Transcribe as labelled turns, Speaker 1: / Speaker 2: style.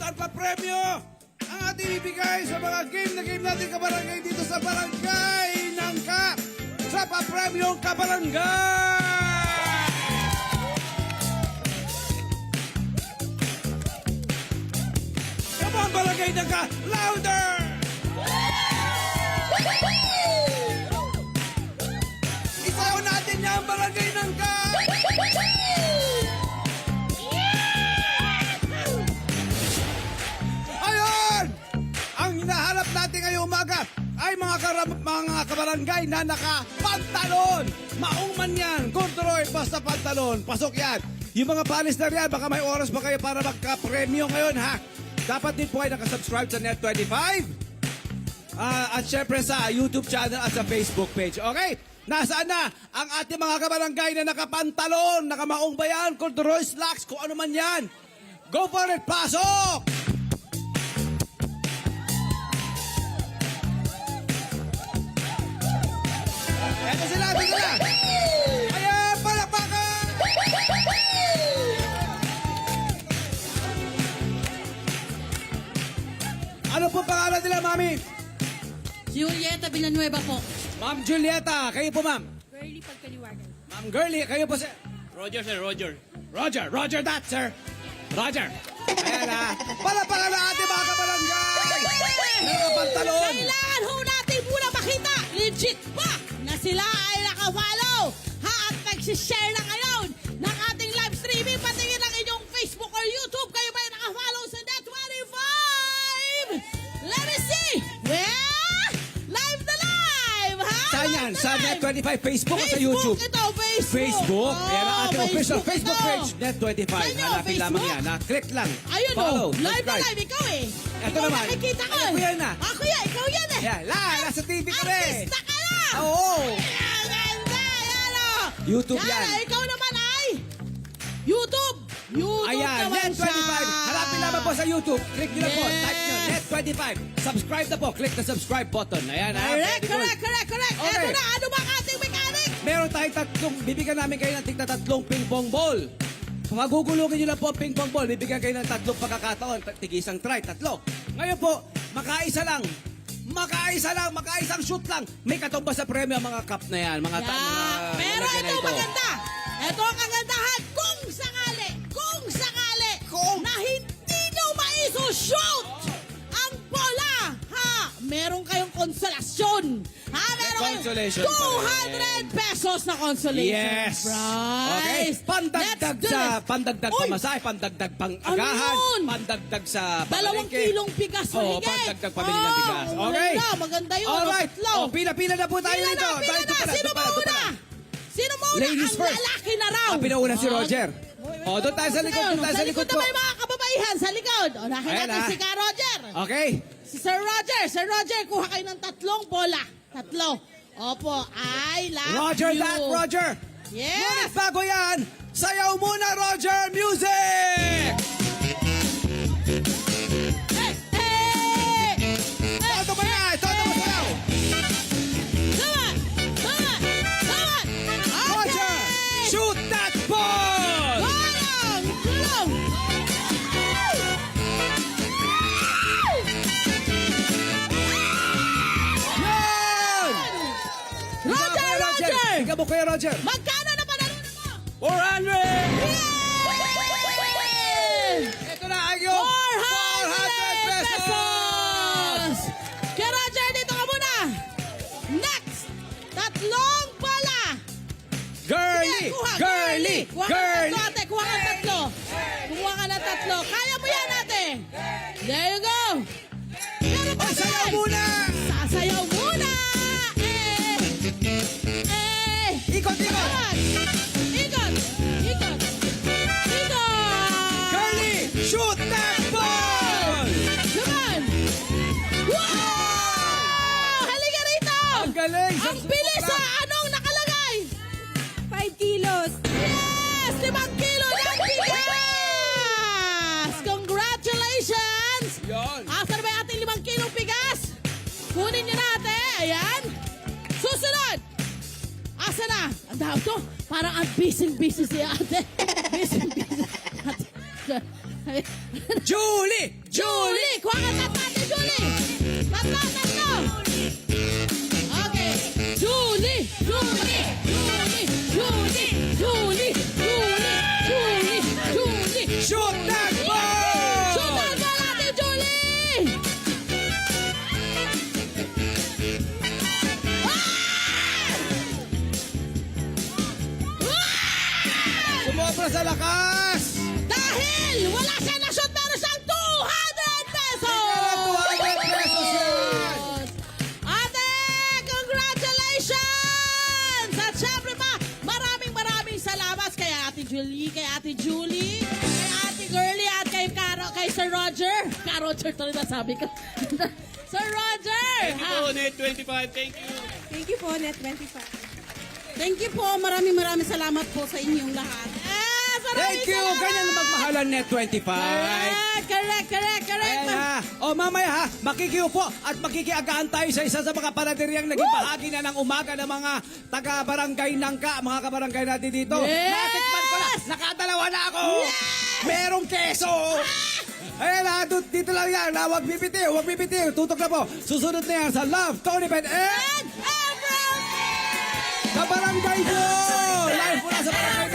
Speaker 1: at pa-premyo ang ating ibigay sa mga game na game natin kabarangay dito sa Barangay Nangka sa pa-premyong kabarangay! Come on, Barangay Nangka! Louder! Isayaw natin yan, Barangay Nangka! Ayun! Ang hinahanap natin ngayong umaga ay mga kabarangay na naka-pantalon. Maong man yan. Corduroy, basta pantalon. Pasok yan. Yung mga palis na yan, baka may oras pa kayo para magka-premyo ngayon, ha? Dapat din po kayo nakasubscribe sa Net25. At syempre sa YouTube channel at sa Facebook page. Okay? Nasaan na ang ating mga kabarangay na nakapantalon, nakamaong bayan, corduroy, slacks, kung ano man yan. Go for it! Pasok! Eto sila, eto sila! Ayan, palakpakan! Ano po pangalan nila, Mami?
Speaker 2: Julieta Villanueva po.
Speaker 1: Ma'am Julieta, kayo po, Ma'am.
Speaker 2: Girlie Pagkaliwagan.
Speaker 1: Ma'am Girlie, kayo po, sir.
Speaker 3: Roger, sir, Roger.
Speaker 1: Roger that, sir. Roger. Ayan ha. Palakpakan na ating mga kabarangay! Nakapantalon!
Speaker 2: Kailangan ho natin muna makita, legit ba, na sila ay nakafollow, ha, at nagsishare na ngayon ng ating live streaming, pati rin ang inyong Facebook or YouTube. Kayo ba ay nakafollow sa Net25? Let me see! Well, live na live, ha?
Speaker 1: Saan yan?
Speaker 2: Live
Speaker 1: Sa
Speaker 2: na live.
Speaker 1: Net25 Facebook o sa YouTube?
Speaker 2: Ito, Facebook.
Speaker 1: Facebook. Yan ang ating official Facebook
Speaker 2: ito.
Speaker 1: page. Net25.
Speaker 2: Saan yun?
Speaker 1: Hanapin lamang
Speaker 2: Facebook?
Speaker 1: yan. Na-click lang.
Speaker 2: Ayun
Speaker 1: Follow.
Speaker 2: o, live na
Speaker 1: subscribe.
Speaker 2: live, ikaw eh.
Speaker 1: Ito
Speaker 2: Ikaw
Speaker 1: naman.
Speaker 2: nakikita ko
Speaker 1: Ano
Speaker 2: eh.
Speaker 1: po yan na?
Speaker 2: Ako yan, ikaw yan eh.
Speaker 1: Yan, nasa TV ko rin.
Speaker 2: Artista ka na.
Speaker 1: Oo.
Speaker 2: Ang ganda, yan o.
Speaker 1: YouTube yan.
Speaker 2: Ikaw naman ay YouTube. YouTube
Speaker 1: Ayan,
Speaker 2: naman siya.
Speaker 1: Net25. Hanapin lamang po sa YouTube. Click nyo na po.
Speaker 2: Yes.
Speaker 1: Type nyo, Net25. Subscribe na po. Click the subscribe button. Ayan ha.
Speaker 2: Correct,
Speaker 1: Very good.
Speaker 2: correct.
Speaker 1: Okay.
Speaker 2: Eto na, ano ba ang ating mechanic?
Speaker 1: Meron tayong tatlong, bibigyan namin kayo ng tigna tatlong ping-pong ball. Magugulugin nyo lang po ang ping-pong ball, bibigyan kayo ng tatlong pagkakataon, tig-isang try, tatlo. Ngayon po, makaisang shoot lang. May katumbas sa premyo ang mga cup na yan, mga
Speaker 2: Pero
Speaker 1: lagyan na
Speaker 2: ito maganda. Ito ang kagandahan. Kung sakali, na hindi nyo maisushoot ang bola, ha, meron kayong konsolasyon. Ha, meron kayong
Speaker 1: Consolation pa rin.
Speaker 2: 200 pesos na consolation
Speaker 1: Yes! Okay,
Speaker 2: prize.
Speaker 1: pandagdag
Speaker 2: Let's do
Speaker 1: sa,
Speaker 2: it.
Speaker 1: pandagdag
Speaker 2: Uy!
Speaker 1: pamasahe, pandagdag pang-agahan,
Speaker 2: Ano yun?
Speaker 1: pandagdag sa
Speaker 2: 2
Speaker 1: palengke.
Speaker 2: kilong bigas
Speaker 1: Oo,
Speaker 2: mahigit.
Speaker 1: pandagdag pamili ng bigas. Okay?
Speaker 2: Maganda yun.
Speaker 1: Alright.
Speaker 2: Tatlo.
Speaker 1: Oh, pila-pila na po tayo
Speaker 2: Pila
Speaker 1: nito.
Speaker 2: na, pila
Speaker 1: Tayo,
Speaker 2: na.
Speaker 1: ito
Speaker 2: Sino
Speaker 1: pala, ito
Speaker 2: mauna?
Speaker 1: pala.
Speaker 2: Sino mauna?
Speaker 1: Ladies
Speaker 2: Ang
Speaker 1: first.
Speaker 2: lalaki na raw.
Speaker 1: Pinauna si
Speaker 2: Oh,
Speaker 1: Roger. O, doon tayo sa likod, doon tayo sa likod
Speaker 2: na
Speaker 1: po.
Speaker 2: may mga kababaihan sa likod. O, nakita
Speaker 1: Ayan,
Speaker 2: natin
Speaker 1: ah.
Speaker 2: si Ka Roger.
Speaker 1: Okay.
Speaker 2: Si Sir Roger. Sir Roger, kuha kayo ng 3 bola. 3. Opo, I love
Speaker 1: Roger
Speaker 2: you.
Speaker 1: that, Roger.
Speaker 2: Yes.
Speaker 1: Ngunit bago yan, sayaw muna, Roger. Music!
Speaker 2: Hey!
Speaker 1: Todo ba yan? Todo mo sayaw.
Speaker 2: Come on!
Speaker 1: Roger,
Speaker 2: Okay!
Speaker 1: shoot that ball!
Speaker 2: Tulong!
Speaker 1: Yan!
Speaker 2: Roger!
Speaker 1: Ikaw mo, Kuya Roger.
Speaker 2: Magkano na panalo na mo?
Speaker 1: 400!
Speaker 2: Yay!
Speaker 1: Ito na ang iyong
Speaker 2: 400 pesos! Kaya Roger, dito ka muna. Next, 3 bola.
Speaker 1: Girly!
Speaker 2: Kuha,
Speaker 1: Girly!
Speaker 2: Kuha ka
Speaker 1: Girly!
Speaker 2: ng 3, ate. Kuha ka ng 3. Kuha ka ng 3. Kaya mo yan, ate. There you go. Pero pa
Speaker 1: Sayaw muna!
Speaker 2: Sasayaw muna!
Speaker 1: Ikot, ikot!
Speaker 2: Come on! Ikot!
Speaker 1: Girly! Shoot that ball!
Speaker 2: Come on! Wow! Halika rito!
Speaker 1: Ang galing!
Speaker 2: Ang bilis sa anong nakalagay?
Speaker 4: 5 kilos.
Speaker 2: Yes! 5 kilo ng bigas! Congratulations!
Speaker 1: Yon!
Speaker 2: Asan ba yung ating 5 kilong bigas? Kunin nyo natin. Ayan. Susunod! Asa na? Ang dahil to. Parang ang busy si ate. Busy. Ate.
Speaker 1: Julie!
Speaker 2: Julie! Kuha ka sa natin, Julie! Tatlo! Okay. Julie! Julie! Julie! Julie! Julie! Julie! Julie!
Speaker 1: Shoot that ball!
Speaker 2: Sundan ka natin, Julie!
Speaker 1: Sumobra sa lakas!
Speaker 2: Dahil wala siya na-shoot, meron siyang 200 pesos!
Speaker 1: 200 pesos yan!
Speaker 2: Ate, congratulations! At syempre pa, maraming salamat kay Ate Julie, kay Ate Girlie, at kay Sir Roger. Roger tuloy na sabi ko. Sir Roger!
Speaker 3: Thank you po, Net 25. Thank you.
Speaker 4: Thank you po, Net 25.
Speaker 2: Thank you po. Maraming salamat po sa inyong lahat.
Speaker 1: Thank you! Ganyan magmahalan net 25.
Speaker 2: Correct.
Speaker 1: Ayan ha. O mamaya ha, makikiupo at makikiagaan tayo sa isa sa mga panaderyang naging bahagi na ng umaga ng mga taga-barangay Nangka, mga kabarangay natin dito.
Speaker 2: Yes!
Speaker 1: Natikman ko na, nakadalawa na ako. Merong keso. Ayan ha, dito lang yan. Huwag bibitiw. Tutok na po. Susunod na yan sa Love, Tony Ben, and
Speaker 2: Ever!
Speaker 1: sa barangay ko. Live mula sa barangay